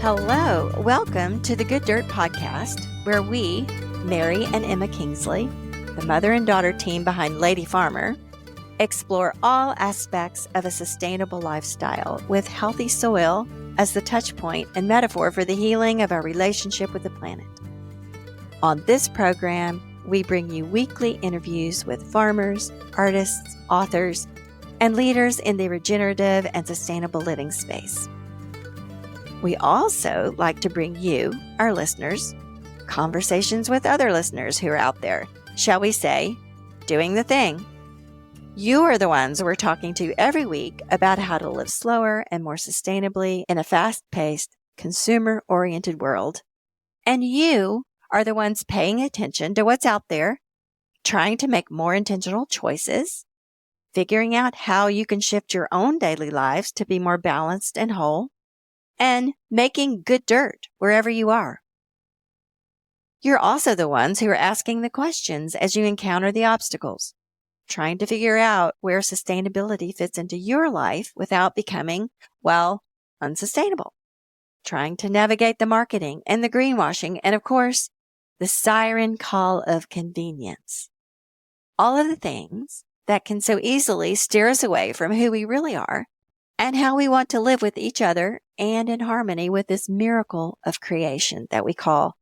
Hello, welcome to the Good Dirt podcast, where we, Mary and Emma Kingsley, the mother and daughter team behind Lady Farmer, explore all aspects of a sustainable lifestyle with healthy soil as the touch point and metaphor for the healing of our relationship with the planet. On this program, we bring you weekly interviews with farmers, artists, authors, and leaders in the regenerative and sustainable living space. We also like to bring you, our listeners, conversations with other listeners who are out there, shall we say, doing the thing. You are the ones we're talking to every week about how to live slower and more sustainably in a fast-paced, consumer-oriented world. And you are the ones paying attention to what's out there, trying to make more intentional choices, figuring out how you can shift your own daily lives to be more balanced and whole, and making good dirt wherever you are. You're also the ones who are asking the questions as you encounter the obstacles, trying to figure out where sustainability fits into your life without becoming, unsustainable, trying to navigate the marketing and the greenwashing and, of course, the siren call of convenience. All of the things that can so easily steer us away from who we really are and how we want to live with each other and in harmony with this miracle of creation that we call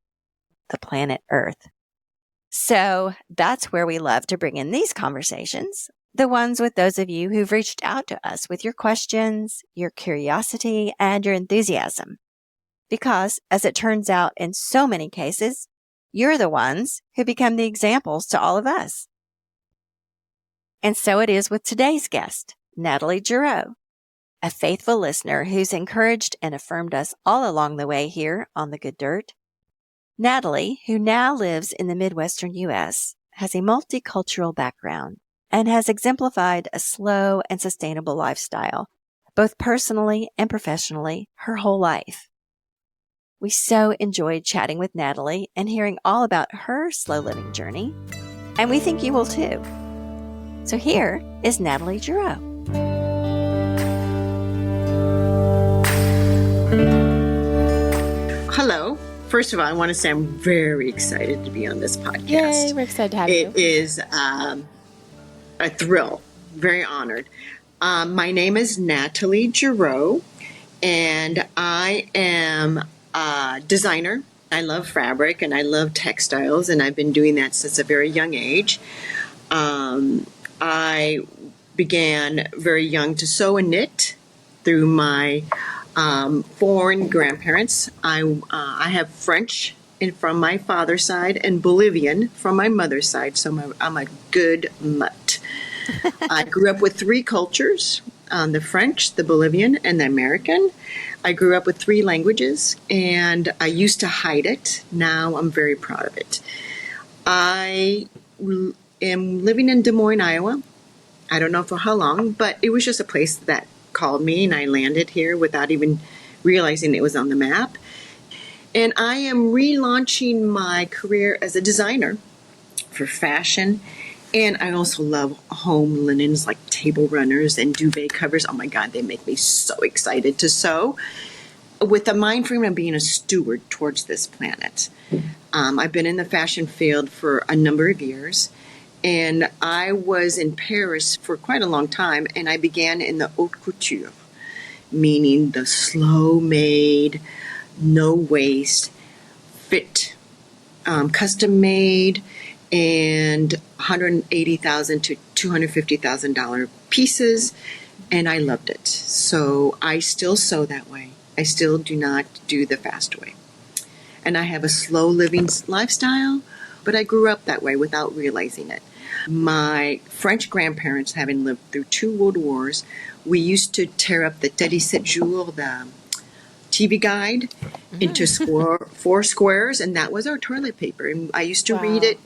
the planet Earth. So that's where we love to bring in these conversations, the ones with those of you who've reached out to us with your questions, your curiosity, and your enthusiasm. Because, as it turns out in so many cases, you're the ones who become the examples to all of us. And so it is with today's guest, Nathalie Girod, a faithful listener who's encouraged and affirmed us all along the way here on the Good Dirt. Nathalie, who now lives in the Midwestern U.S., has a multicultural background and has exemplified a slow and sustainable lifestyle, both personally and professionally, her whole life. We so enjoyed chatting with Nathalie and hearing all about her slow living journey, and we think you will too. So here is Nathalie Girod. Hello. First of all, I want to say I'm very excited to be on this podcast. Yay, we're excited to have you. It is a thrill. Very honored. My name is Nathalie Girod, and I am a designer. I love fabric, and I love textiles, and I've been doing that since a very young age. I began very young to sew and knit through my foreign grandparents. I have French from my father's side and Bolivian from my mother's side, so I'm a good mutt. I grew up with three cultures, the French, the Bolivian, and the American. I grew up with three languages, and I used to hide it. Now I'm very proud of it. I am living in Des Moines, Iowa. I don't know for how long, but it was just a place that called me, and I landed here without even realizing it was on the map. And I am relaunching my career as a designer for fashion, and I also love home linens like table runners and duvet covers. Oh my God, they make me so excited to sew, with the mind frame of being a steward towards this planet. I've been in the fashion field for a number of years, and I was in Paris for quite a long time, and I began in the haute couture, meaning the slow-made, no-waste, fit, custom-made, and $180,000 to $250,000 pieces, and I loved it. So I still sew that way. I still do not do the fast way. And I have a slow living lifestyle, but I grew up that way without realizing it. My French grandparents, having lived through 2 world wars, we used to tear up the Télé 7 jours, the TV guide, into 4 squares, and that was our toilet paper. And I used to read it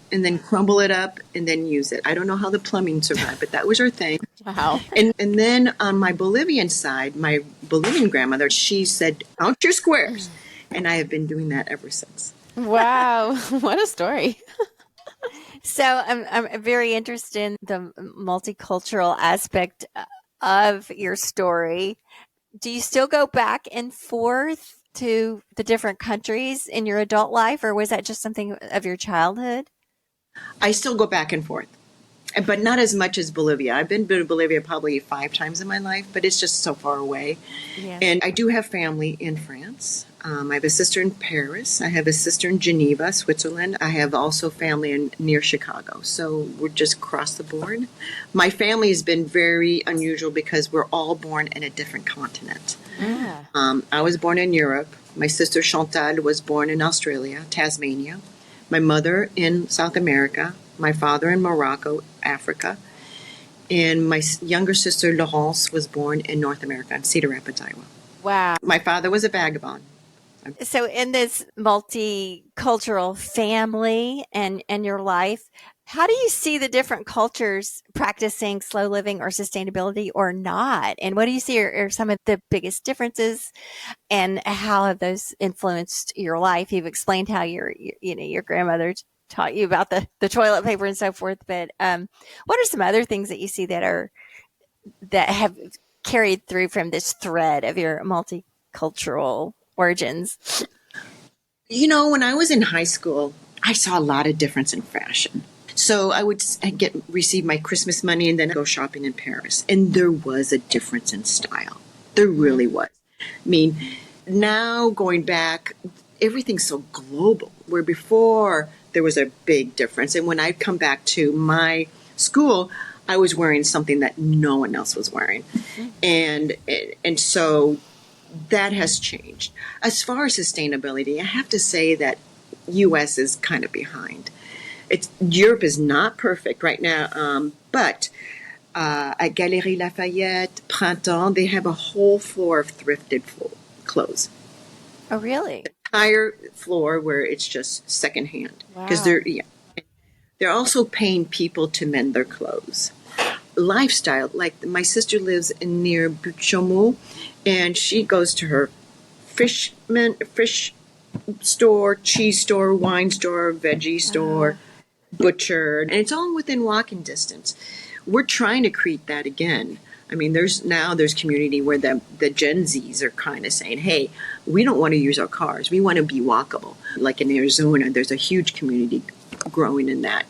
and then crumble it up and then use it. I don't know how the plumbing survived, but that was our thing. Wow. And then on my Bolivian side, my Bolivian grandmother, she said, count your squares. And I have been doing that ever since. Wow. What a story. So I'm very interested in the multicultural aspect of your story. Do you still go back and forth to the different countries in your adult life, or was that just something of your childhood? I still go back and forth, but not as much as Bolivia. I've been to Bolivia probably 5 times in my life, but it's just so far away. Yes. And I do have family in France. I have a sister in Paris. I have a sister in Geneva, Switzerland. I have also family near Chicago. So we're just across the board. My family has been very unusual because we're all born in a different continent. Yeah. I was born in Europe. My sister Chantal was born in Australia, Tasmania. My mother in South America. My father in Morocco, Africa. And my younger sister Laurence was born in North America, in Cedar Rapids, Iowa. Wow. My father was a vagabond. So in this multicultural family and your life, how do you see the different cultures practicing slow living or sustainability or not? And what do you see are some of the biggest differences, and how have those influenced your life? You've explained how your grandmother taught you about the toilet paper and so forth, but what are some other things that you see that have carried through from this thread of your multicultural origins? When I was in high school, I saw a lot of difference in fashion. So I would receive my Christmas money and then go shopping in Paris. And there was a difference in style. There really was. I mean, now going back, everything's so global, where before there was a big difference. And when I'd come back to my school, I was wearing something that no one else was wearing. And so that has changed. As far as sustainability, I have to say that U.S. is kind of behind. Europe is not perfect right now, but at Galeries Lafayette, Printemps, they have a whole floor of thrifted clothes. Oh, really? Entire floor where it's just secondhand. Wow. Because they're also paying people to mend their clothes. Lifestyle, like my sister lives near Butte-Chaumont, and she goes to her fish store, cheese store, wine store, veggie store, butcher, and it's all within walking distance. We're trying to create that again. I mean, there's community where the Gen Zs are kind of saying, hey, we don't want to use our cars. We want to be walkable. Like in Arizona, there's a huge community growing in that,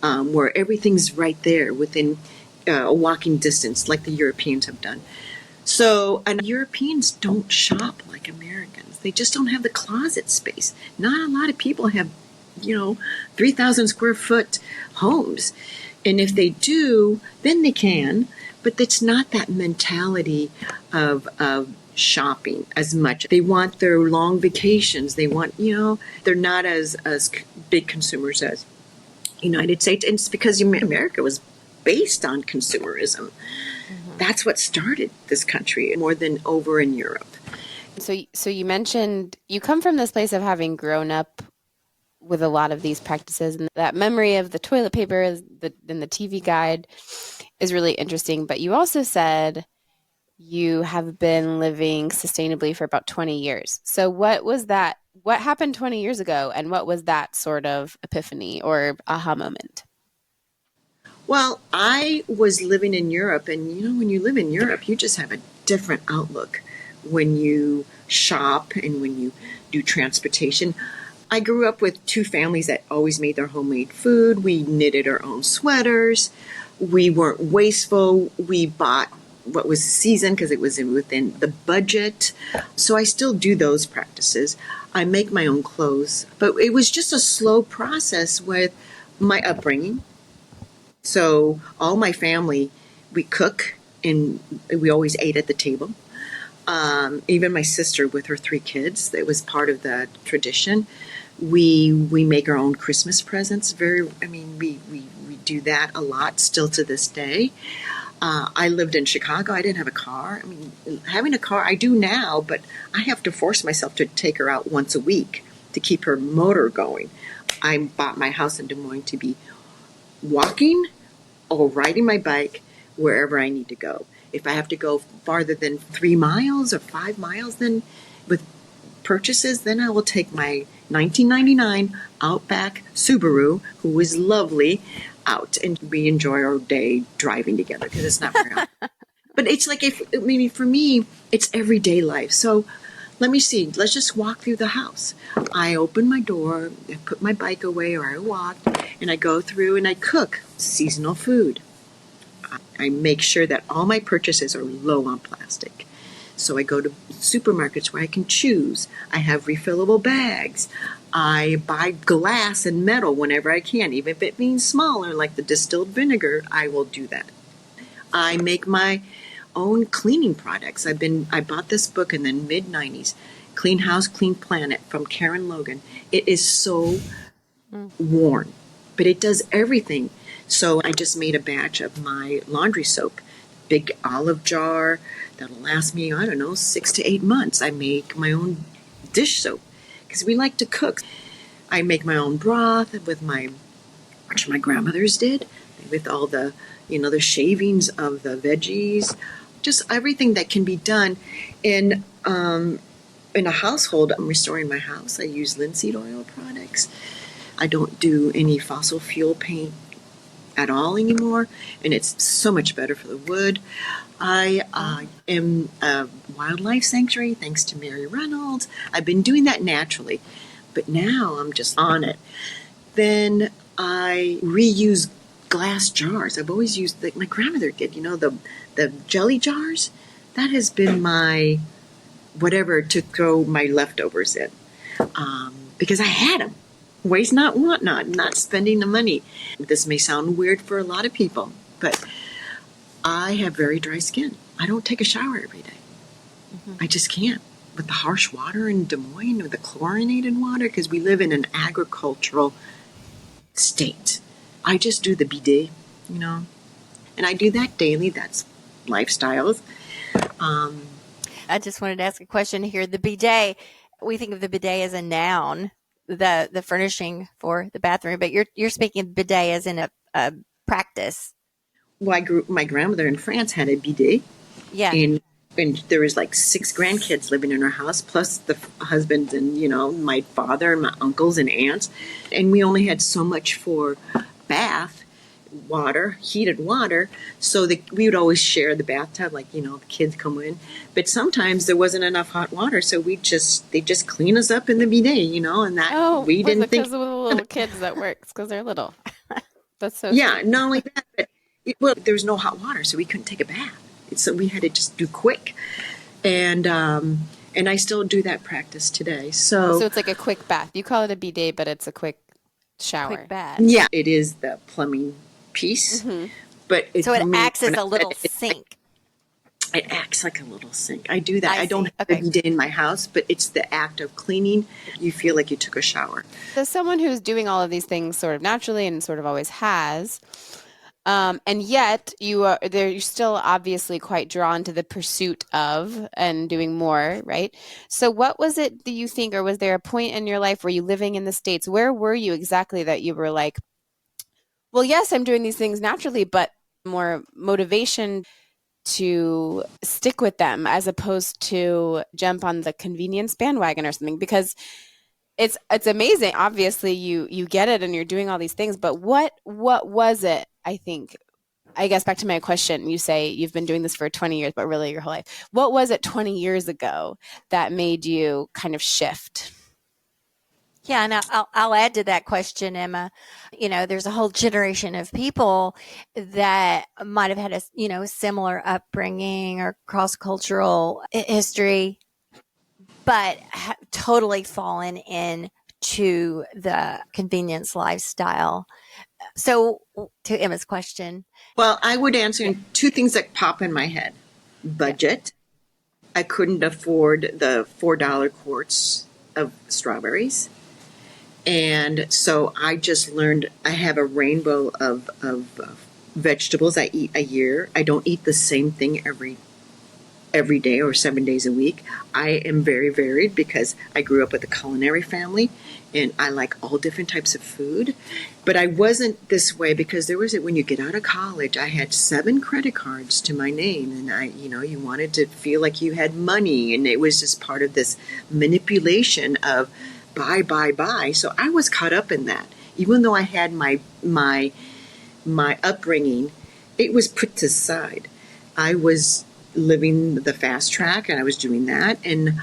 where everything's right there within a walking distance, like the Europeans have done. So, and Europeans don't shop like Americans. They just don't have the closet space. Not a lot of people have, 3,000 square foot homes. And if they do, then they can. But it's not that mentality of shopping as much. They want their long vacations. They want, they're not as big consumers as United States. And it's because America was based on consumerism. That's what started this country more than over in Europe. So you mentioned you come from this place of having grown up with a lot of these practices, and that memory of the toilet paper and the TV guide is really interesting. But you also said you have been living sustainably for about 20 years. So what was that? What happened 20 years ago, and what was that sort of epiphany or aha moment? Well, I was living in Europe, and when you live in Europe, you just have a different outlook when you shop and when you do transportation. I grew up with two families that always made their homemade food. We knitted our own sweaters. We weren't wasteful. We bought what was seasoned because it was within the budget. So I still do those practices. I make my own clothes, but it was just a slow process with my upbringing. So all my family, we cook and we always ate at the table. Even my sister with her 3 kids, that was part of the tradition. We make our own Christmas presents. We do that a lot still to this day. I lived in Chicago. I didn't have a car. Having a car, I do now, but I have to force myself to take her out once a week to keep her motor going. I bought my house in Des Moines to be walking or riding my bike wherever I need to go. If I have to go farther than 3 miles or 5 miles, then with purchases, then I will take my 1999 Outback Subaru, who is lovely, out, and we enjoy our day driving together because it's not very often. But it's like, for me, it's everyday life. So let me see, let's just walk through the house. I open my door, I put my bike away, or I walk, and I go through and I cook seasonal food. I make sure that all my purchases are low on plastic. So I go to supermarkets where I can choose. I have refillable bags. I buy glass and metal whenever I can, even if it means smaller, like the distilled vinegar, I will do that. I make my own cleaning products. I bought this book in the mid-90s, Clean House, Clean Planet from Karen Logan. It is so worn, but it does everything. So I just made a batch of my laundry soap, big olive jar that'll last me, 6 to 8 months. I make my own dish soap because we like to cook. I make my own broth which my grandmothers did, with all the, the shavings of the veggies, just everything that can be done in a household. I'm restoring my house. I use linseed oil products. I don't do any fossil fuel paint at all anymore, and it's so much better for the wood. I am a wildlife sanctuary thanks to Mary Reynolds. I've been doing that naturally, but now I'm just on it. Then I reuse glass jars. I've always used, like my grandmother did, the jelly jars. That has been my whatever to throw my leftovers in, because I had them. Waste not, want not spending the money. This may sound weird for a lot of people, but I have very dry skin. I don't take a shower every day. I just can't. With the harsh water in Des Moines, with the chlorinated water, because we live in an agricultural state. I just do the bidet, and I do that daily. That's lifestyles. I just wanted to ask a question here. The bidet, we think of the bidet as a noun, the furnishing for the bathroom, but you're speaking of bidet as in a practice. Well, my grandmother in France had a bidet. Yeah. And there was like 6 grandkids living in our house, plus the husbands and, my father and my uncles and aunts. And we only had so much for bath water, heated water. So we would always share the bathtub, like, the kids come in. But sometimes there wasn't enough hot water. So they just clean us up in the bidet, and that we didn't think. Because of the little kids that works, because they're little. That's so Yeah, sweet. not only that, but there was no hot water, so we couldn't take a bath. So we had to just do quick, and I still do that practice today. So it's like a quick bath. You call it a bidet, but it's a quick shower. Quick bath. Yeah, it is the plumbing piece, but So it acts as a little sink. It acts like a little sink. I do that. I I don't see. have Okay. a bidet in my house, but it's the act of cleaning. You feel like you took a shower. So someone who's doing all of these things sort of naturally and sort of always has, and yet you're still obviously quite drawn to the pursuit of and doing more, right? So what was it, do you think, or was there a point in your life where you living in the States, where were you exactly that you were like, well, yes, I'm doing these things naturally, but more motivation to stick with them as opposed to jump on the convenience bandwagon or something? Because it's amazing. Obviously, you get it and you're doing all these things, but what was it? I guess back to my question, you say you've been doing this for 20 years, but really your whole life. What was it 20 years ago that made you kind of shift? Yeah, and I'll add to that question, Emma. There's a whole generation of people that might have had a similar upbringing or cross-cultural history, but have totally fallen into the convenience lifestyle. So, to Emma's question, Well, I would answer in 2 things that pop in my head. Budget. I couldn't afford the $4 quarts of strawberries. And so I just learned I have a rainbow of vegetables I eat a year. I don't eat the same thing every day or 7 days a week. I am very varied because I grew up with a culinary family and I like all different types of food. But I wasn't this way because when you get out of college, I had 7 credit cards to my name, and you wanted to feel like you had money, and it was just part of this manipulation of buy. So I was caught up in that. Even though I had my upbringing, it was put to side. I was living the fast track and I was doing that. And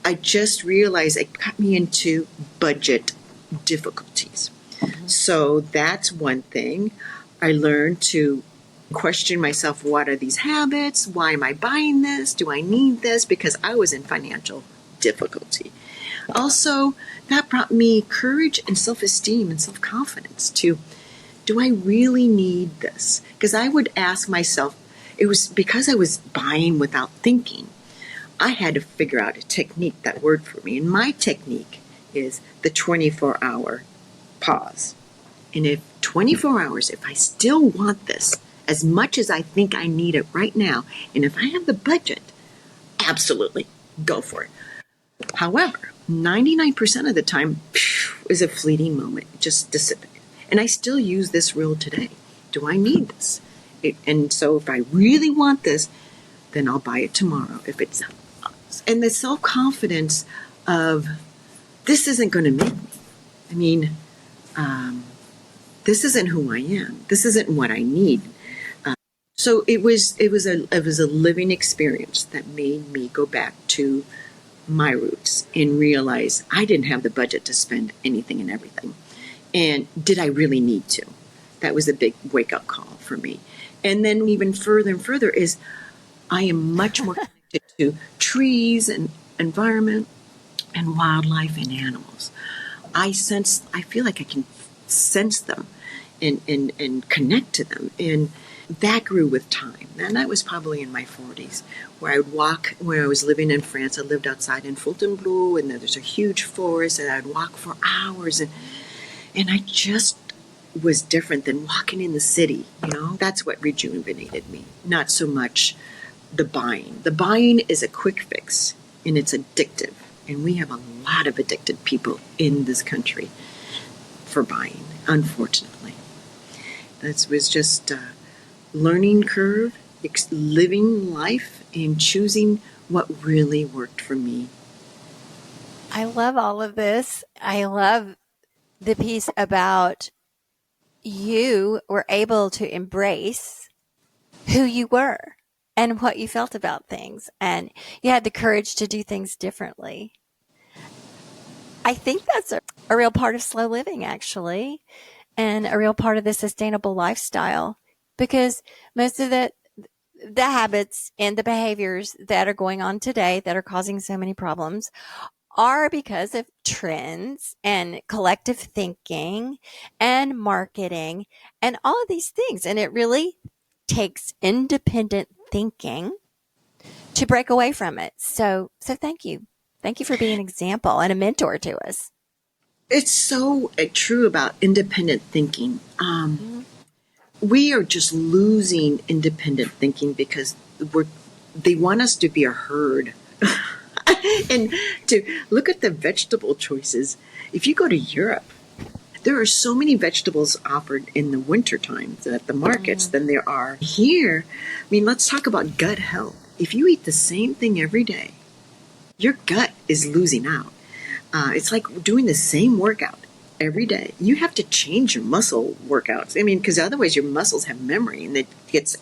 I just realized it got me into budget difficulties. So that's one thing. I learned to question myself, what are these habits? Why am I buying this? Do I need this? Because I was in financial difficulty. Also, that brought me courage and self-esteem and self-confidence to, do I really need this? Because I would ask myself, it was because I was buying without thinking. I had to figure out a technique that worked for me. And my technique is the 24-hour pause. And if 24 hours, if I still want this as much as I think I need it right now, and if I have the budget, absolutely go for it. However, 99% of the time is a fleeting moment, it just dissipates. And I still use this rule today. Do I need this? And so if I really want this, then I'll buy it tomorrow. And the self-confidence of, this isn't going to make me. I mean, this isn't who I am. This isn't what I need. So it was a living experience that made me go back to my roots and realize I didn't have the budget to spend anything and everything. And did I really need to? That was a big wake-up call for me. And then even further and further is, I am much more connected to trees and environment and wildlife and animals. I feel like I can sense them and connect to them. And that grew with time. And that was probably in my 40s, where I would walk, where I was living in France. I lived outside in Fontainebleau, and there's a huge forest, and I'd walk for hours. And I just was different than walking in the city, That's what rejuvenated me, not so much the buying. The buying is a quick fix, and it's addictive. And we have a lot of addicted people in this country for buying, unfortunately. That was just a learning curve, living life, and choosing what really worked for me. I love all of this. I love the piece about you were able to embrace who you were and what you felt about things. And you had the courage to do things differently. I think that's a real part of slow living, actually, and a real part of the sustainable lifestyle, because most of the habits and the behaviors that are going on today that are causing so many problems are because of trends and collective thinking and marketing and all of these things. And it really takes independent thinking to break away from it. So thank you. Thank you for being an example and a mentor to us. It's so true about independent thinking. We are just losing independent thinking because they want us to be a herd. And to look at the vegetable choices. If you go to Europe, there are so many vegetables offered in the winter time at the markets than there are here. I mean, let's talk about gut health. If you eat the same thing every day, your gut is losing out. It's like doing the same workout every day. You have to change your muscle workouts. I mean, because otherwise your muscles have memory and it gets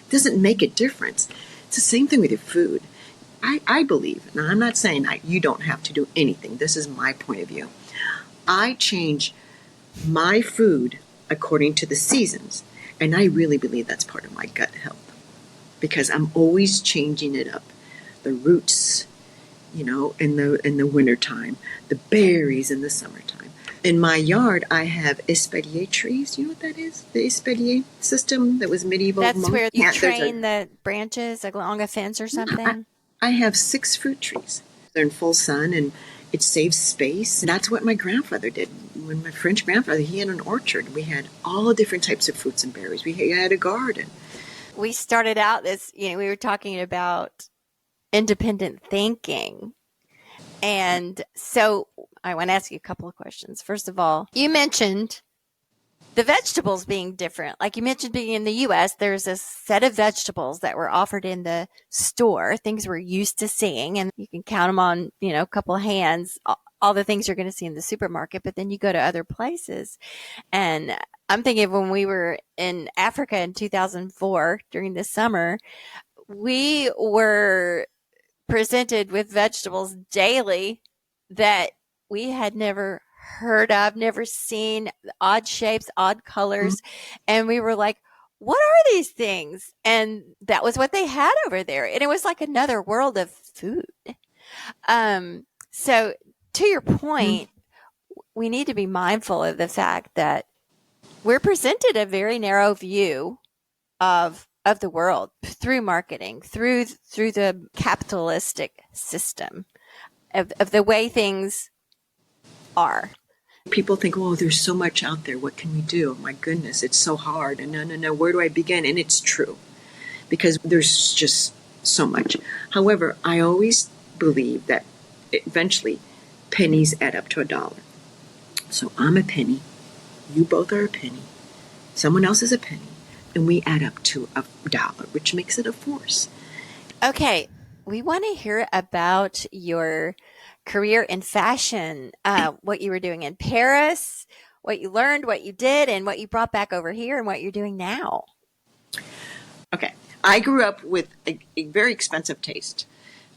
doesn't make a difference. It's the same thing with your food. I believe, now I'm not saying you don't have to do anything. This is my point of view. I change my food according to the seasons. And I really believe that's part of my gut health, because I'm always changing it up. The roots, in the wintertime, the berries in the summertime. In my yard, I have espalier trees. You know what that is? The espalier system that was medieval. That's where you train the branches along a fence or something? I have 6 fruit trees. They're in full sun, and it saves space. And that's what my grandfather did. When my French grandfather, he had an orchard. We had all different types of fruits and berries. We had a garden. We started out we were talking about independent thinking. And so I want to ask you a couple of questions. First of all, you mentioned the vegetables being different. Like you mentioned, being in the U.S., there's a set of vegetables that were offered in the store, things we're used to seeing, and you can count them on, a couple of hands, all the things you're going to see in the supermarket. But then you go to other places. And I'm thinking of when we were in Africa in 2004 during the summer, we were presented with vegetables daily that we had never heard of, never seen, odd shapes, odd colors. And we were like, what are these things? And that was what they had over there. And it was like another world of food. So to your point, we need to be mindful of the fact that we're presented a very narrow view of the world through marketing, through the capitalistic system of the way things are. People think, oh, there's so much out there. What can we do? My goodness, it's so hard. And no, where do I begin? And it's true, because there's just so much. However, I always believe that eventually pennies add up to $1. So I'm a penny, you both are a penny, someone else is a penny, and we add up to $1, which makes it a force. Okay, we want to hear about your career in fashion, what you were doing in Paris, what you learned, what you did, and what you brought back over here, and what you're doing now. Okay, I grew up with a very expensive taste.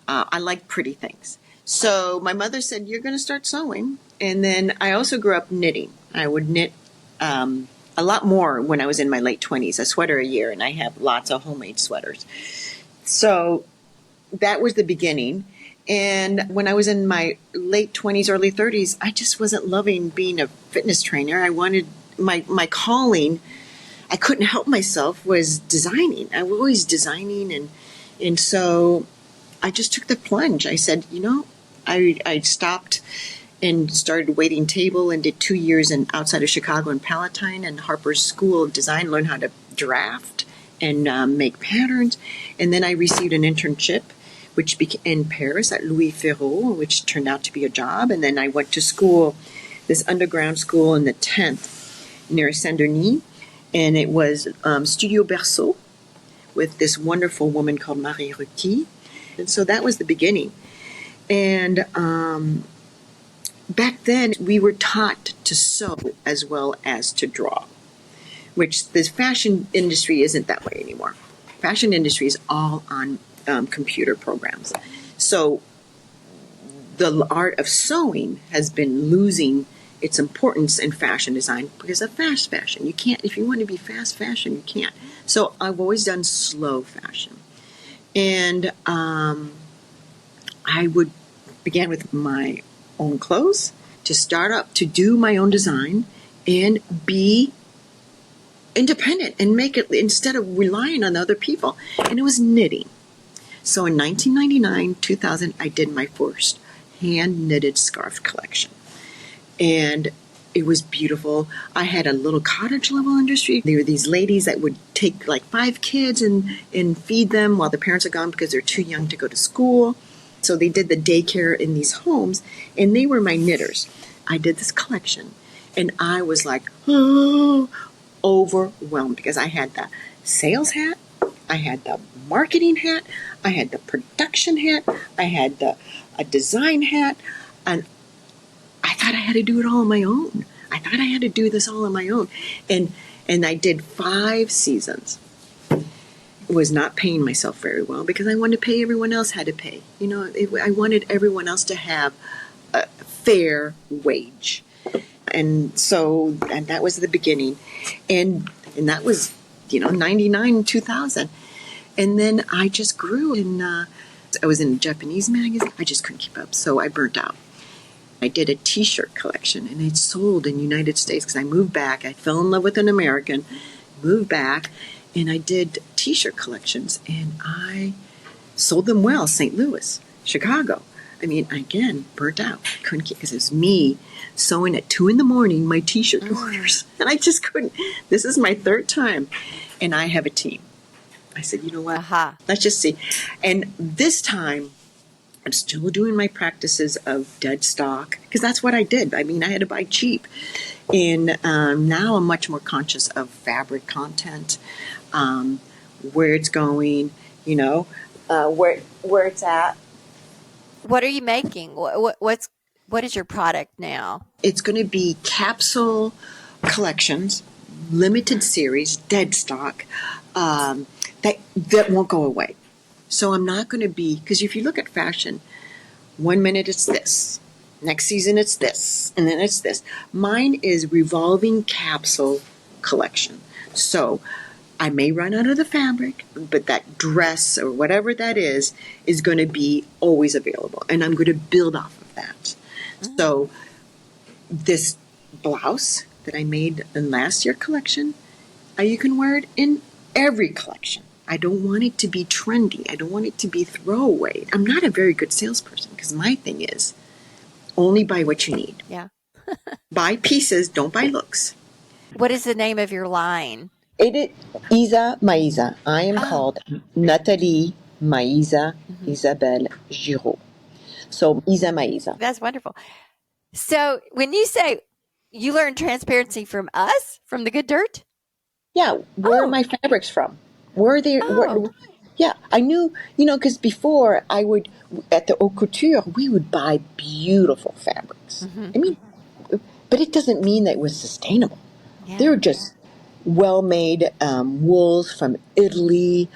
I like pretty things. So my mother said, you're going to start sewing. And then I also grew up knitting. I would knit a lot more when I was in my late 20s, a sweater a year, and I have lots of homemade sweaters. So that was the beginning. And when I was in my late 20s, early 30s, I just wasn't loving being a fitness trainer. I wanted my calling, I couldn't help myself, was designing. I was always designing. And so I just took the plunge. I said, I stopped and started waiting table and did 2 years outside of Chicago in Palatine and Harper's School of Design, learned how to draft and make patterns. And then I received an internship, which became in Paris at Louis Ferraud, which turned out to be a job. And then I went to school, this underground school in the 10th near Saint-Denis. And it was Studio Berceau with this wonderful woman called Marie Ruti. And so that was the beginning. And back then, we were taught to sew as well as to draw, which the fashion industry isn't that way anymore. Fashion industry is all on computer programs. So the art of sewing has been losing its importance in fashion design because of fast fashion. You can't, if you want to be fast fashion, you can't. So I've always done slow fashion. And I would begin with my own clothes to start up, to do my own design and be independent and make it instead of relying on other people. And it was knitting. So in 1999, 2000, I did my first hand-knitted scarf collection. And it was beautiful. I had a little cottage-level industry. There were these ladies that would take like 5 kids and feed them while the parents are gone because they're too young to go to school. So they did the daycare in these homes, and they were my knitters. I did this collection, and I was like, overwhelmed because I had the sales hat, I had the marketing hat, I had the production hat, I had a design hat, and I thought I had to do it all on my own. I thought I had to do this all on my own. And I did 5 seasons. Was not paying myself very well because I wanted to pay everyone else had to pay. I wanted everyone else to have a fair wage. And so that was the beginning. And that was, 99, 2000. And then I just grew and I was in a Japanese magazine. I just couldn't keep up. So I burnt out. I did a t-shirt collection and it sold in the United States because I moved back. I fell in love with an American, moved back, and I did t-shirt collections and I sold them well. St. Louis, Chicago. I mean, again, burnt out. Couldn't keep, because it was me sewing at 2 a.m. my t-shirt orders. And I just couldn't. This is my 3rd time. And I have a team. I said, you know what? Let's just see. And this time, I'm still doing my practices of dead stock because that's what I did. I mean, I had to buy cheap. And now I'm much more conscious of fabric content, where it's going, where it's at. What are you making? What is your product now? It's going to be capsule collections, limited series, dead stock, that won't go away. So I'm not going to be, because if you look at fashion, 1 minute it's this, next season it's this, and then it's this. Mine is revolving capsule collection. So I may run out of the fabric, but that dress or whatever that is going to be always available. And I'm going to build off of that. So this blouse that I made in last year's collection, you can wear it in every collection. I don't want it to be trendy. I don't want it to be throwaway. I'm not a very good salesperson because my thing is only buy what you need. Yeah. Buy pieces, don't buy looks. What is the name of your line? It is Isa Maiza. I am called Nathalie Maiza Isabelle Girod. So Isa Maiza. That's wonderful. So when you say you learned transparency from us, from the Good Dirt? Yeah, where are my fabrics from? Where are they? Yeah, I knew, because before I would, at the haute couture, we would buy beautiful fabrics. I mean, but it doesn't mean that it was sustainable. Yeah. They were just well-made wools from Italy,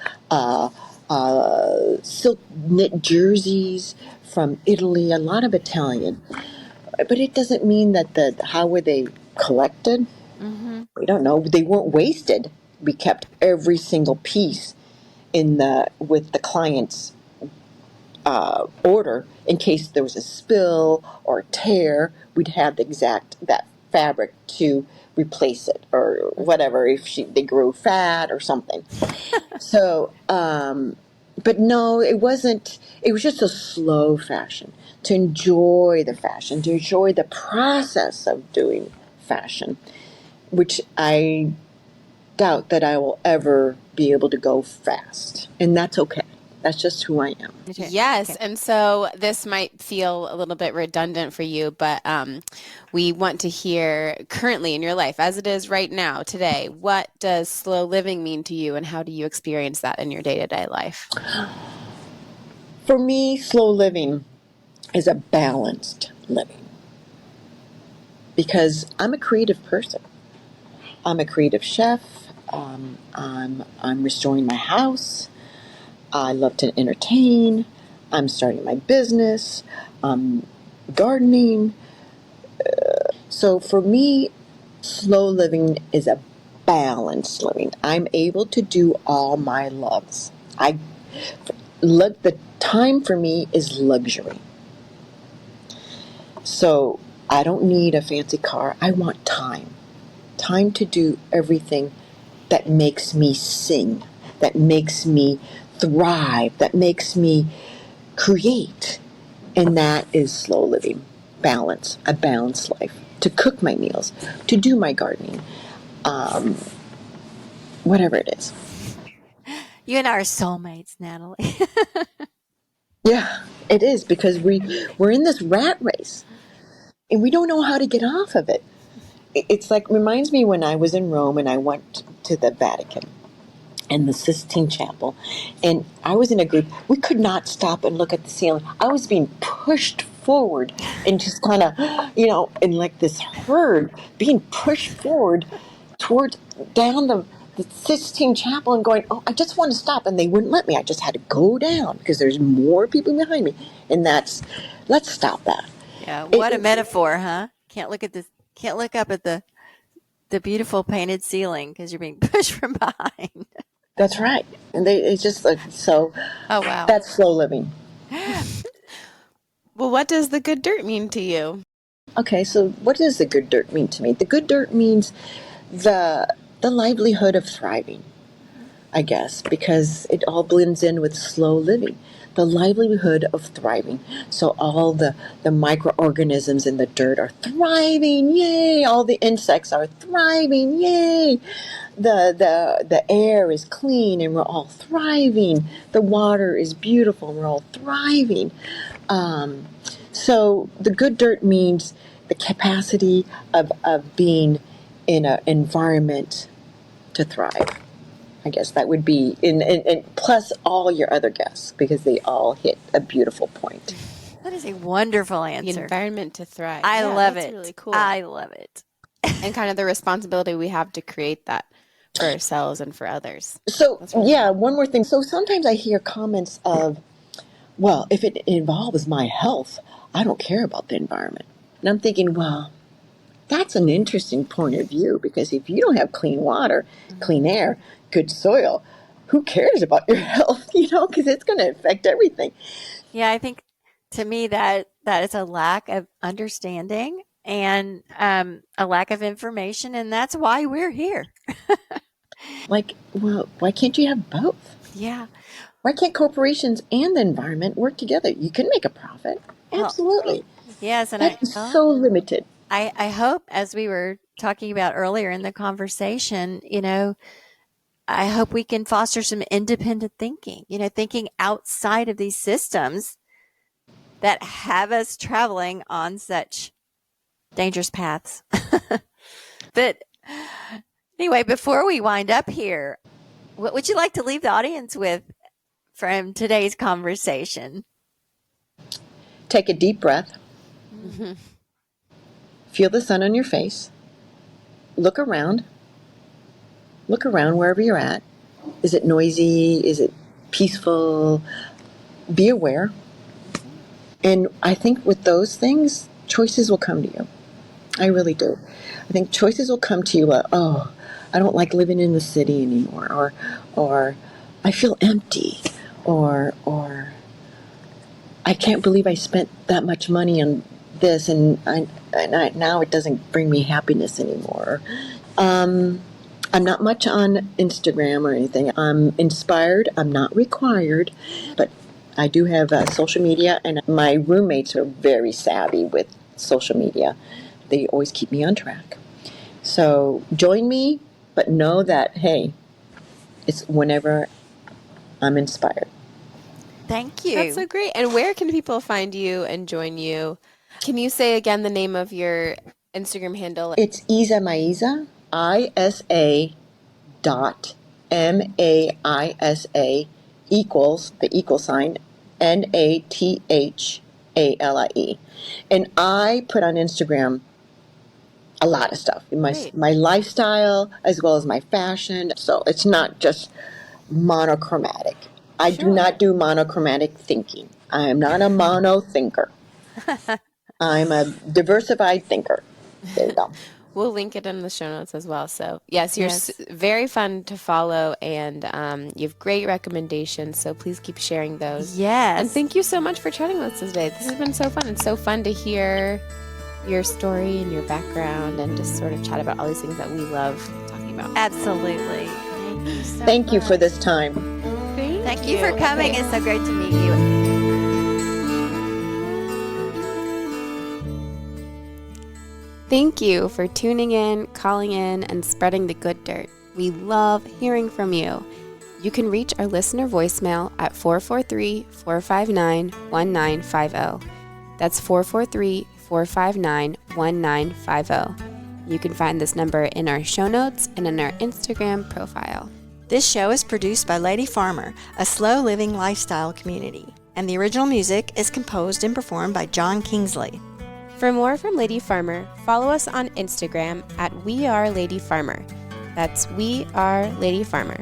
silk knit jerseys from Italy, a lot of Italian. But it doesn't mean that how were they collected? We don't know. They weren't wasted. We kept every single piece with the client's order in case there was a spill or a tear. We'd have that fabric to replace it or whatever if they grew fat or something. So, but no, it wasn't. It was just a slow fashion to enjoy the fashion, to enjoy the process of doing fashion, which I doubt that I will ever be able to go fast. And that's okay. That's just who I am. Yes. Okay. And so this might feel a little bit redundant for you, but we want to hear currently in your life, as it is right now, today, what does slow living mean to you and how do you experience that in your day-to-day life? For me, slow living is a balanced living because I'm a creative person. I'm a creative chef. I'm restoring my house. I love to entertain. I'm starting my business. I'm gardening. So for me, slow living is a balanced living. I'm able to do all my loves. The time for me is luxury. So I don't need a fancy car. I want time. Time to do everything that makes me sing, that makes me thrive, that makes me create. And that is slow living, balance, a balanced life. To cook my meals, to do my gardening, whatever it is. You and I are soulmates, Natalie. Yeah, it is because we're in this rat race and we don't know how to get off of it. It's like, reminds me when I was in Rome and I went to the Vatican and the Sistine Chapel, and I was in a group. We could not stop and look at the ceiling. I was being pushed forward and just kind of, in like this herd, being pushed forward towards down the Sistine Chapel and going, oh, I just want to stop. And they wouldn't let me. I just had to go down because there's more people behind me. And let's stop that. Yeah, what a metaphor, huh? Can't look up at the beautiful painted ceiling because you're being pushed from behind. That's right. And it's just like, so. Oh, wow. That's slow living. Well, what does the good dirt mean to you? Okay, so what does the good dirt mean to me? The good dirt means the livelihood of thriving, I guess, because it all blends in with slow living. The livelihood of thriving. So all the microorganisms in the dirt are thriving, yay! All the insects are thriving, yay! The air is clean and we're all thriving. The water is beautiful and we're all thriving. So the good dirt means the capacity of being in an environment to thrive. I guess that would be, and plus all your other guests, because they all hit a beautiful point. That is a wonderful answer. The environment to thrive. I love it. Really cool. I love it. And kind of the responsibility we have to create that for ourselves and for others. So, Really one more thing. So sometimes I hear comments of, well, if it involves my health, I don't care about the environment. And I'm thinking, well, that's an interesting point of view, because if you don't have clean water, clean air, good soil, who cares about your health, because it's going to affect everything. Yeah, I think to me that is a lack of understanding and a lack of information, and that's why we're here. Well, why can't you have both? Yeah. Why can't corporations and the environment work together? You can make a profit. Well, Absolutely. yes, and That is so limited. I hope, as we were talking about earlier in the conversation, I hope we can foster some independent thinking, thinking outside of these systems that have us traveling on such dangerous paths. But anyway, before we wind up here, what would you like to leave the audience with from today's conversation? Take a deep breath. Mm-hmm. Feel the sun on your face. Look around. Look around wherever you're at. Is it noisy? Is it peaceful? Be aware. And I think with those things, choices will come to you. I really do. I think choices will come to you like, oh, I don't like living in the city anymore, or I feel empty, or I can't believe I spent that much money on this, and now it doesn't bring me happiness anymore. I'm not much on Instagram or anything. I'm inspired. I'm not required, but I do have social media, and my roommates are very savvy with social media. They always keep me on track. So join me, but know that, hey, it's whenever I'm inspired. Thank you. That's so great. And where can people find you and join you? Can you say again the name of your Instagram handle? It's Isa Maisa, ISA dot MAISA equals the equal sign NATHALIE. And I put on Instagram a lot of stuff, my lifestyle as well as my fashion. So it's not just monochromatic. I do not do monochromatic thinking. I am not a mono thinker. I'm a diversified thinker. There you go. We'll link it in the show notes as well. So yes, you're very fun to follow, and you have great recommendations. So please keep sharing those. Yes. And thank you so much for chatting with us today. This has been so fun. It's so fun to hear your story and your background, and just sort of chat about all these things that we love talking about. Absolutely. Thank you so Thank you much. for this time. Thank you for coming. It's so great to meet you. Thank you for tuning in, calling in, and spreading the good dirt. We love hearing from you. You can reach our listener voicemail at 443-459-1950. That's 443-459-1950. You can find this number in our show notes and in our Instagram profile. This show is produced by Lady Farmer, a slow living lifestyle community, and the original music is composed and performed by John Kingsley. For more from Lady Farmer, follow us on Instagram at WeAreLadyFarmer. That's We Are Lady Farmer.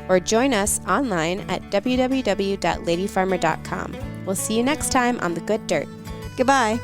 Or join us online at www.ladyfarmer.com. We'll see you next time on The Good Dirt. Goodbye.